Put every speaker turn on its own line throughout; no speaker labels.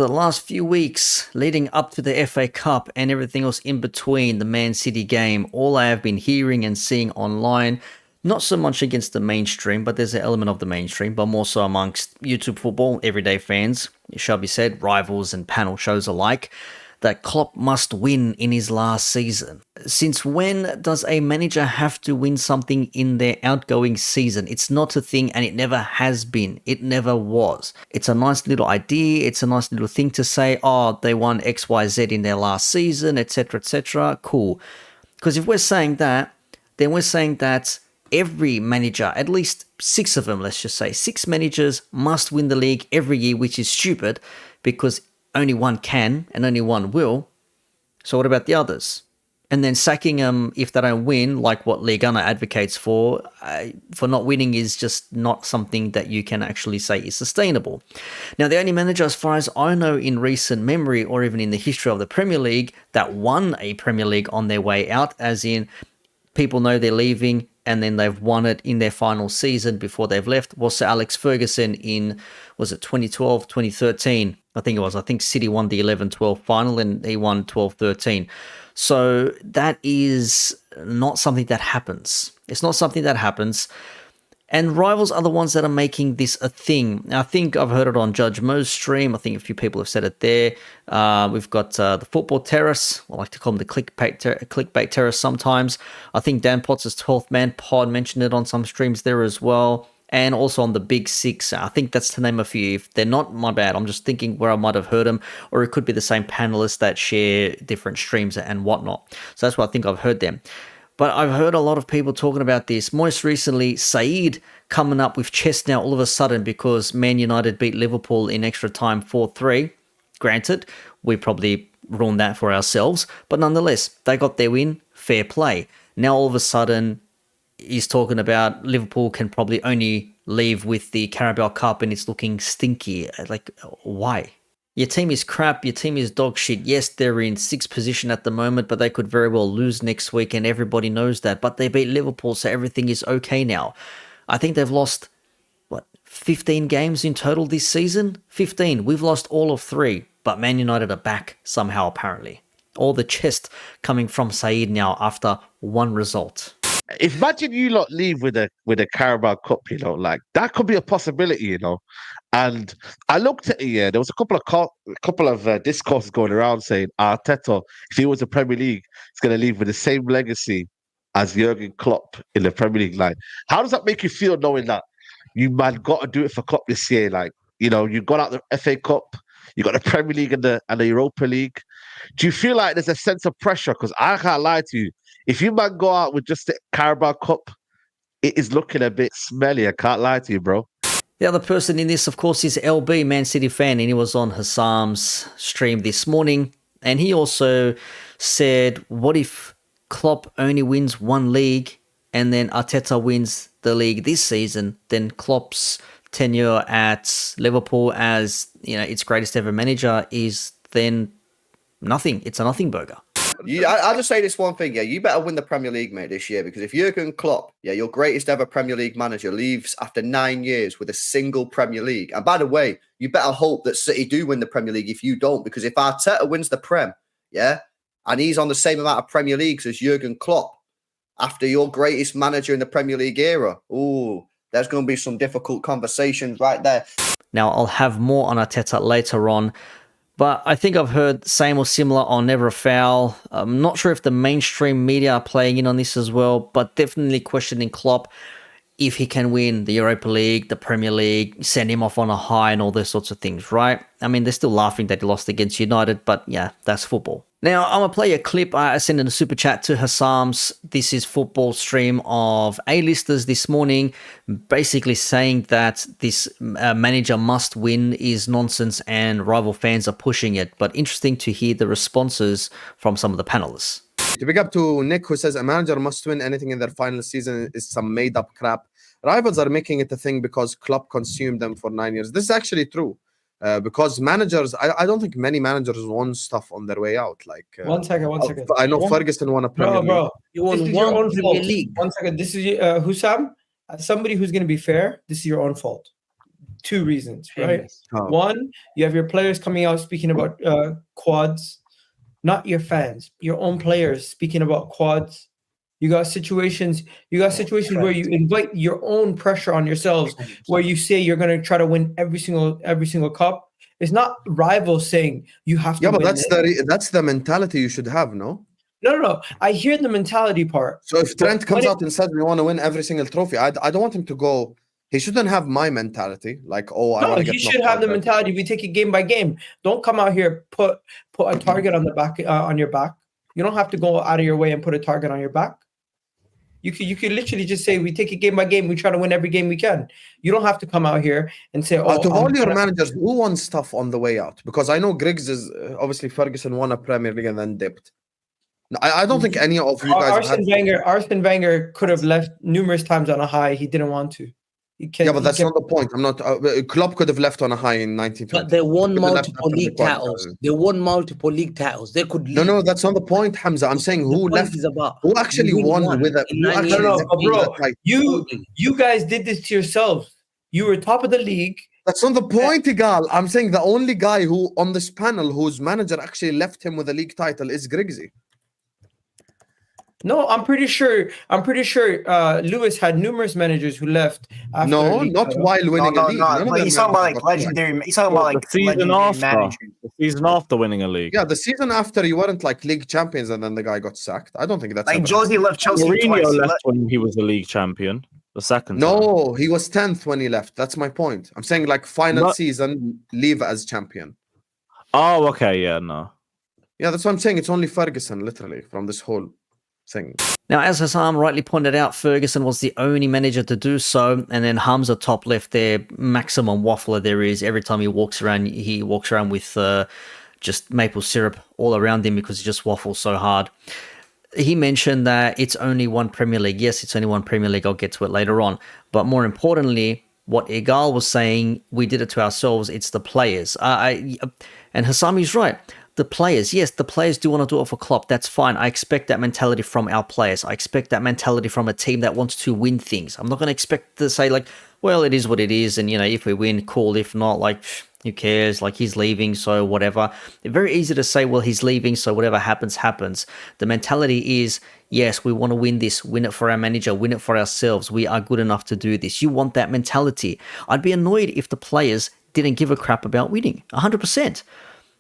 For the last few weeks leading up to the FA Cup and everything else in between the Man City game, all I have been hearing and seeing online, not so much against the mainstream, but there's an element of the mainstream, but more so amongst YouTube football, everyday fans, it shall be said, rivals and panel shows alike, that Klopp must win in his last season. Since when does a manager have to win something in their outgoing season? It's not a thing, and it never has been. It never was. It's a nice little idea. It's a nice little thing to say, oh, they won XYZ in their last season, etc., etc. Cool. Because if we're saying that, then we're saying that every manager, at least 6 of them, let's just say, 6 managers must win the league every year, which is stupid because only one can and only one will. So what about the others? And then sacking them if they don't win, like what Liga advocates for not winning is just not something that you can actually say is sustainable. Now, the only manager, as far as I know, in recent memory or even in the history of the Premier League that won a Premier League on their way out, as in people know they're leaving and then they've won it in their final season before they've left, was Sir Alex Ferguson in, was it 2012, 2013? I think it was. I think City won the 11-12 final and he won 12-13. So that is not something that happens. It's not something that happens. And rivals are the ones that are making this a thing. I think I've heard it on Judge Mo's stream. I think a few people have said it there. We've got the Football Terrace. I like to call them the clickbait terrace sometimes. I think Dan Potts' 12th Man Pod mentioned it on some streams there as well. And also on the Big Six. I think that's to name a few. If they're not, my bad. I'm just thinking where I might have heard them. Or it could be the same panelists that share different streams and whatnot. So that's why I think I've heard them. But I've heard a lot of people talking about this. Most recently, Saeed coming up with chest now all of a sudden because Man United beat Liverpool in extra time 4-3. Granted, we probably ruined that for ourselves. But nonetheless, they got their win. Fair play. Now all of a sudden, he's talking about Liverpool can probably only leave with the Carabao Cup and it's looking stinky. Like, why? Your team is crap. Your team is dog shit. Yes, they're in 6th position at the moment, but they could very well lose next week and everybody knows that. But they beat Liverpool, so everything is okay now. I think they've lost, 15 games in total this season? 15. We've lost all of 3, but Man United are back somehow apparently. All the chest coming from Saeed now after one result.
Imagine you lot leave with a Carabao Cup, like that could be a possibility, And I looked at it, there was a couple of discourses going around saying Arteta, if he was a Premier League, he's going to leave with the same legacy as Jurgen Klopp in the Premier League. Like, how does that make you feel knowing that you man got to do it for Klopp this year? Like, you got out the FA Cup, you got the Premier League and the Europa League. Do you feel like there's a sense of pressure? Because I can't lie to you. If you man go out with just the Carabao Cup, it is looking a bit smelly. I can't lie to you, bro.
The other person in this, of course, is LB, Man City fan, and he was on Hassam's stream this morning. And he also said, what if Klopp only wins one league and then Arteta wins the league this season? Then Klopp's tenure at Liverpool as its greatest ever manager is then nothing. It's a nothing burger.
I'll just say this one thing, you better win the Premier League, mate, this year, because if Jurgen Klopp, your greatest ever Premier League manager, leaves after 9 years with a single Premier League, and by the way, you better hope that City do win the Premier League if you don't, because if Arteta wins the Prem, and he's on the same amount of Premier Leagues as Jurgen Klopp, after your greatest manager in the Premier League era, there's going to be some difficult conversations right there.
Now, I'll have more on Arteta later on. But I think I've heard same or similar on Never a Foul. I'm not sure if the mainstream media are playing in on this as well, but definitely questioning Klopp if he can win the Europa League, the Premier League, send him off on a high and all those sorts of things, right? I mean, they're still laughing that he lost against United, but yeah, that's football. Now, I'm going to play a clip. I sent in a super chat to Hassam's This Is Football stream of A-listers this morning, basically saying that this manager must win is nonsense and rival fans are pushing it. But interesting to hear the responses from some of the panelists.
To pick up to Nick, who says a manager must win anything in their final season is some made-up crap. Rivals are making it a thing because Klopp consumed them for 9 years. This is actually true. Because managers, I don't think many managers won stuff on their way out. Like
one second.
I know Ferguson won a Premier League.
Bro,
you won one Premier League.
1 second. This is Hussam. As somebody who's going to be fair, this is your own fault. two reasons, right?
Shameless.
Oh.
One, you have your players coming out speaking about quads, not your fans, your own players speaking about quads. You got situations where you invite your own pressure on yourselves, where you say you're going to try to win every single cup. It's not rivals saying you have to
Yeah, but
win
that's the mentality you should have, no?
No. I hear the mentality part.
So if Trent
But
comes
when
out and says we want to win every single trophy, I don't want him to go. He shouldn't have my mentality, like, oh, I
No,
want to
you
get
should
knocked
have
out
the
every
mentality. We take it game by game. Don't come out here put a target on the back on your back. You don't have to go out of your way and put a target on your back. You could literally just say we take it game by game. We try to win every game we can. You don't have to come out here and say, "Oh,
Out of
I'm
all your
gonna-"
managers, who won stuff on the way out? Because I know Griggs is obviously Ferguson won a Premier League and then dipped. No, I don't think any of you guys have had.
Arsene Wenger could have left numerous times on a high. He didn't want to.
Yeah, but that's not the point. I'm not. Klopp could have left on a high in 1920.
But they won
Could have left
multiple
after the
league titles.
qualifiers.
They won multiple league titles. They could leave.
No, that's not the point, Hamza. I'm saying
The
who
point
left,
is about
who actually
you
won
won
with a,
in
who
9
actually
years.
left
but
with a
bro,
title.
you guys did this to yourselves. You were top of the league.
That's not the point, Igal. I'm saying the only guy who on this panel whose manager actually left him with a league title is Griggsy.
No, I'm pretty sure. Lewis had numerous managers who left. After
No,
league
not
title.
while winning a
No,
league. None of
but
their
he's talking about
managers
like
got sacked.
legendary. He's talking about
Well,
like
the season
legendary
after,
managers.
the season after winning a league.
Yeah, the season after you weren't like league champions and then the guy got sacked. I don't think that's
Like
ever
Josie left Chelsea
Mourinho
twice. He
left
left-
when he was the league champion. The second time.
No, he was 10th when he left. That's my point. I'm saying like final
Not-
season, leave as champion.
Oh, okay, yeah, no.
Yeah, that's what I'm saying. It's only Ferguson, literally, from this whole thing.
Now, as Hassam rightly pointed out, Ferguson was the only manager to do so, and then Hamza top left there, maximum waffler there is. Every time he walks around with just maple syrup all around him because he just waffles so hard. He mentioned that it's only one Premier League. Yes, it's only one Premier League. I'll get to it later on. But more importantly, what Igal was saying, we did it to ourselves. It's the players. And Hassami's right. The players, yes, the players do want to do it for Klopp. That's fine. I expect that mentality from our players. I expect that mentality from a team that wants to win things. I'm not going to expect to say like, well, it is what it is. And, if we win, cool. If not, like, who cares? Like, he's leaving, so whatever. It's very easy to say, well, he's leaving, so whatever happens, happens. The mentality is, yes, we want to win this, win it for our manager, win it for ourselves. We are good enough to do this. You want that mentality. I'd be annoyed if the players didn't give a crap about winning, 100%.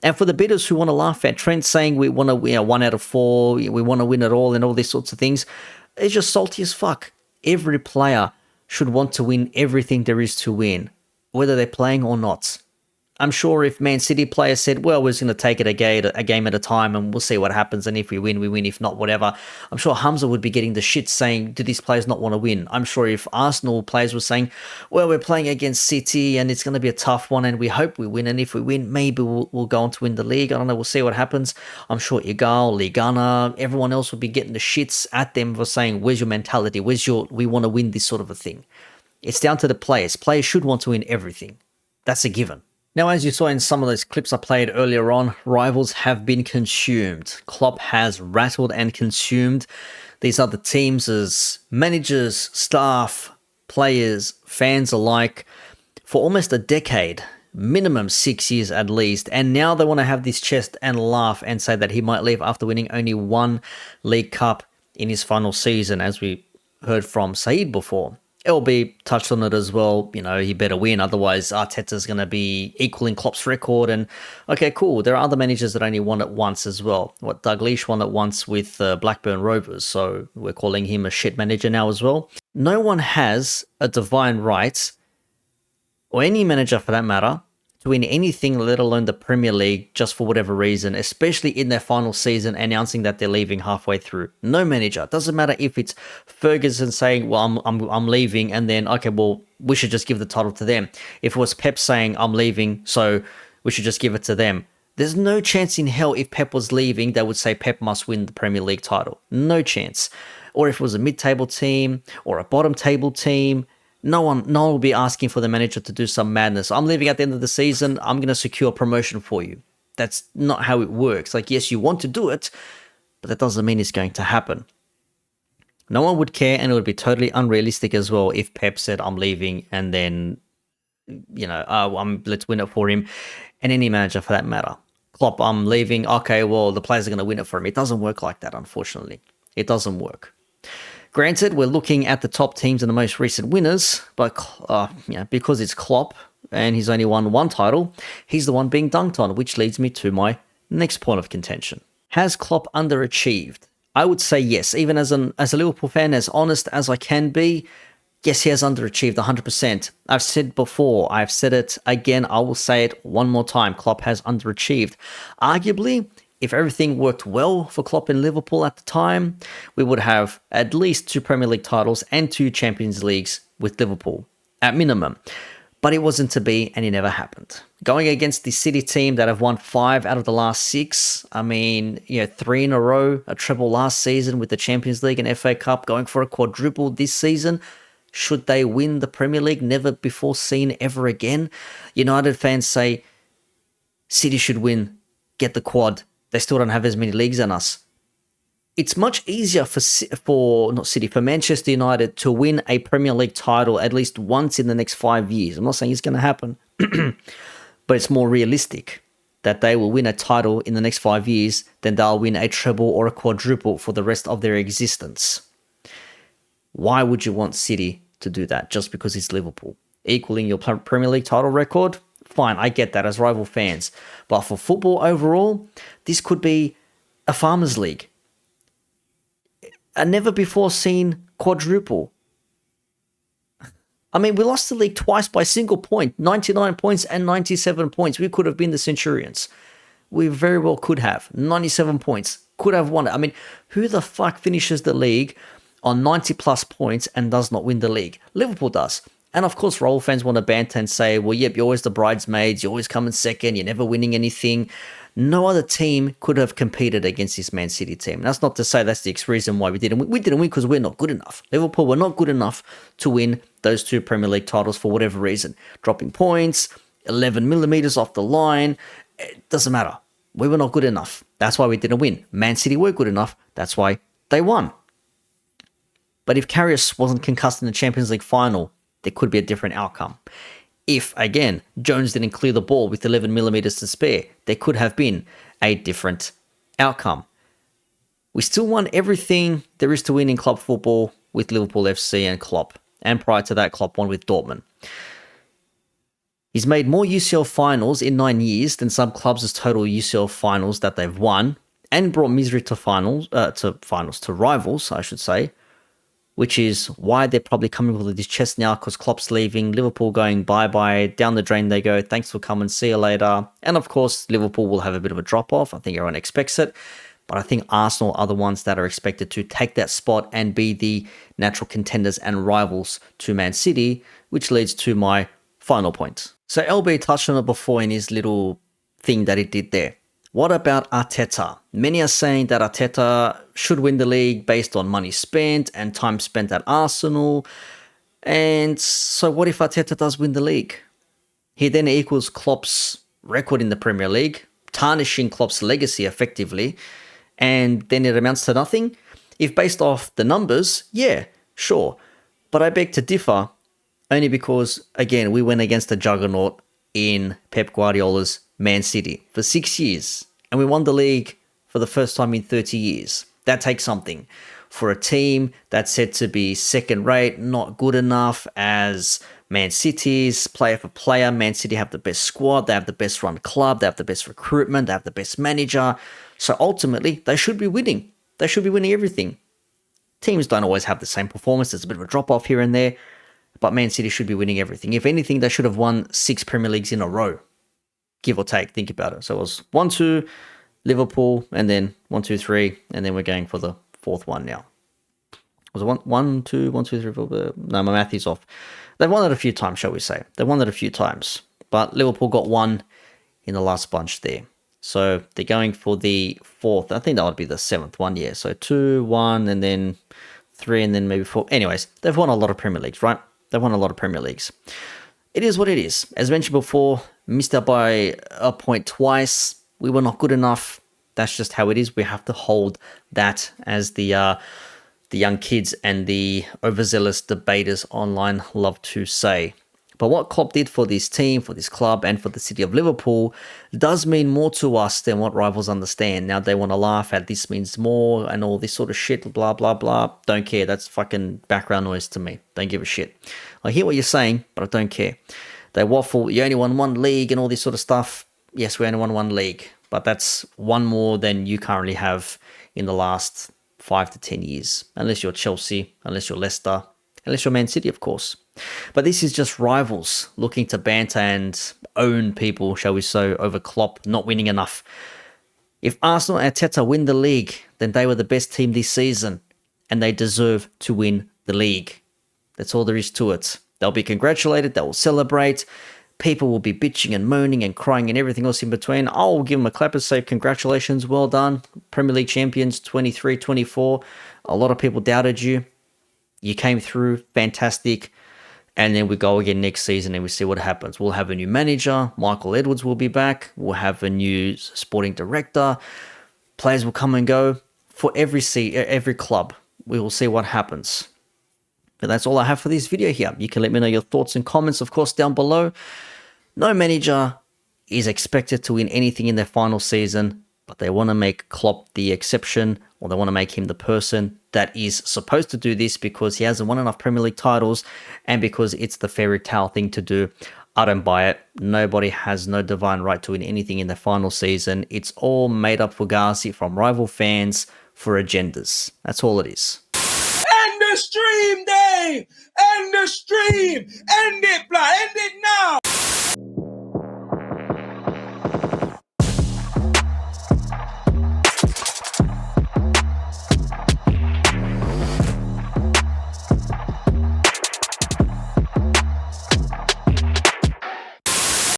And for the bidders who want to laugh at Trent saying we want to win 1 out of 4, we want to win it all and all these sorts of things, it's just salty as fuck. Every player should want to win everything there is to win, whether they're playing or not. I'm sure if Man City players said, well, we're just going to take it a game at a time and we'll see what happens. And if we win, we win. If not, whatever. I'm sure Hamza would be getting the shit saying, do these players not want to win? I'm sure if Arsenal players were saying, well, we're playing against City and it's going to be a tough one and we hope we win. And if we win, maybe we'll go on to win the league. I don't know. We'll see what happens. I'm sure Igal, Ligana, everyone else would be getting the shits at them for saying, where's your mentality? We want to win this sort of a thing. It's down to the players. Players should want to win everything. That's a given. Now, as you saw in some of those clips I played earlier on, rivals have been consumed. Klopp has rattled and consumed these other teams as managers, staff, players, fans alike for almost a decade, minimum 6 years at least. And now they want to have this chest and laugh and say that he might leave after winning only one League Cup in his final season, as we heard from Saeed before. LB touched on it as well. He better win. Otherwise, Arteta's going to be equaling Klopp's record. And, okay, cool. There are other managers that only won it once as well. Dalglish won it once with Blackburn Rovers. So we're calling him a shit manager now as well. No one has a divine right, or any manager for that matter, to win anything, let alone the Premier League, just for whatever reason, especially in their final season, announcing that they're leaving halfway through. No manager. Doesn't matter if it's Ferguson saying, well, I'm leaving, and then, okay, well, we should just give the title to them. If it was Pep saying, I'm leaving, so we should just give it to them. There's no chance in hell if Pep was leaving, they would say Pep must win the Premier League title. No chance. Or if it was a mid-table team or a bottom-table team, no one will be asking for the manager to do some madness. I'm leaving at the end of the season. I'm going to secure promotion for you. That's not how it works. Like, yes, you want to do it, but that doesn't mean it's going to happen. No one would care, and it would be totally unrealistic as well if Pep said, I'm leaving, and then let's win it for him, and any manager for that matter. Klopp, I'm leaving. Okay, well, the players are going to win it for him. It doesn't work like that, unfortunately. It doesn't work. Granted, we're looking at the top teams and the most recent winners, but because it's Klopp and he's only won one title, he's the one being dunked on, which leads me to my next point of contention. Has Klopp underachieved? I would say yes. Even as a Liverpool fan, as honest as I can be, yes, he has underachieved 100%. I've said before, I've said it again, I will say it one more time. Klopp has underachieved. Arguably, if everything worked well for Klopp in Liverpool at the time, we would have at least 2 Premier League titles and 2 Champions Leagues with Liverpool, at minimum. But it wasn't to be, and it never happened. Going against the City team that have won 5 out of the last 6, 3 in a row, a treble last season with the Champions League and FA Cup, going for a quadruple this season. Should they win the Premier League? Never before seen ever again. United fans say City should win, get the quad. They still don't have as many leagues as us. It's much easier for Manchester United to win a Premier League title at least once in the next 5 years. I'm not saying it's going to happen, but it's more realistic that they will win a title in the next 5 years than they'll win a treble or a quadruple for the rest of their existence. Why would you want City to do that just because it's Liverpool? Equaling your Premier League title record? Fine, I get that as rival fans. But for football overall, this could be a Farmers League. A never-before-seen quadruple. We lost the league twice by single point. 99 points and 97 points. We could have been the Centurions. We very well could have. 97 points. Could have won it. Who the fuck finishes the league on 90-plus points and does not win the league? Liverpool does. And of course, Royal fans want to banter and say, well, yep, you're always the bridesmaids, you always come in second, you're never winning anything. No other team could have competed against this Man City team. And that's not to say that's the reason why we didn't win. We didn't win because we're not good enough. Liverpool were not good enough to win those 2 Premier League titles for whatever reason. Dropping points, 11 millimeters off the line, it doesn't matter. We were not good enough. That's why we didn't win. Man City were good enough. That's why they won. But if Karius wasn't concussed in the Champions League final, there could be a different outcome. If, again, Jones didn't clear the ball with 11 millimeters to spare, there could have been a different outcome. We still won everything there is to win in club football with Liverpool FC and Klopp. And prior to that, Klopp won with Dortmund. He's made more UCL finals in 9 years than some clubs' total UCL finals that they've won, and brought misery to rivals, I should say. Which is why they're probably coming with this chest now, because Klopp's leaving, Liverpool going bye-bye, down the drain they go, thanks for coming, see you later. And of course, Liverpool will have a bit of a drop-off. I think everyone expects it. But I think Arsenal are the ones that are expected to take that spot and be the natural contenders and rivals to Man City, which leads to my final point. So LB touched on it before in his little thing that he did there. What about Arteta? Many are saying that Arteta should win the league based on money spent and time spent at Arsenal. And so what if Arteta does win the league? He then equals Klopp's record in the Premier League, tarnishing Klopp's legacy effectively, and then it amounts to nothing? If based off the numbers, yeah, sure. But I beg to differ, only because, again, we went against a juggernaut in Pep Guardiola's Man City for 6 years, and we won the league for the first time in 30 years. That takes something. For a team that's said to be second rate, not good enough as Man City's player for player. Man City have the best squad, they have the best run club, they have the best recruitment, they have the best manager. So ultimately, they should be winning. They should be winning everything. Teams don't always have the same performance. There's a bit of a drop-off here and there, but Man City should be winning everything. If anything, they should have won 6 Premier Leagues in a row. Give or take, think about it. So it was 1-2, Liverpool, and then 1-2-3, and then we're going for the 4th one now. Was it 1-2, 1-2-3, 4? No, my math is off. They've won it a few times, shall we say. They've won it a few times. But Liverpool got 1 in the last bunch there. So they're going for the 4th. I think that would be the 7th one, yeah. So 2, 1, and then 3, and then maybe 4. Anyways, they've won a lot of Premier Leagues, right? They've won a lot of Premier Leagues. It is what it is. As mentioned before, missed out by a point twice. We were not good enough. That's just how it is. We have to hold that, as the young kids and the overzealous debaters online love to say. But what Klopp did for this team, for this club, and for the city of Liverpool does mean more to us than what rivals understand. Now they want to laugh at this means more and all this sort of shit, blah, blah, blah. Don't care. That's fucking background noise to me. Don't give a shit. I hear what you're saying, but I don't care. They waffle, you only won one league and all this sort of stuff. Yes, we only won one league, but that's one more than you currently have in the last 5 to 10 years. Unless you're Chelsea, unless you're Leicester, unless you're Man City, of course. But this is just rivals looking to banter and own people, shall we say, over Klopp not winning enough. If Arsenal and Arteta win the league, then they were the best team this season, and they deserve to win the league. That's all there is to it. They'll be congratulated, they will celebrate, people will be bitching and moaning and crying and everything else in between. I'll give them a clap and say congratulations, well done, Premier League champions 23-24. A lot of people doubted you. You came through, fantastic. And then we go again next season and we see what happens. We'll have a new manager, Michael Edwards will be back, we'll have a new sporting director, players will come and go. For every club, we will see what happens. But that's all I have for this video here. You can let me know your thoughts and comments, of course, down below. No manager is expected to win anything in their final season, but they want to make Klopp the exception, or they want to make him the person that is supposed to do this because he hasn't won enough Premier League titles and because it's the fairy tale thing to do. I don't buy it. Nobody has no divine right to win anything in their final season. It's all made up fugazi from rival fans for agendas. That's all it is.
End the stream, Dave! End the stream! End it, blood! End it now!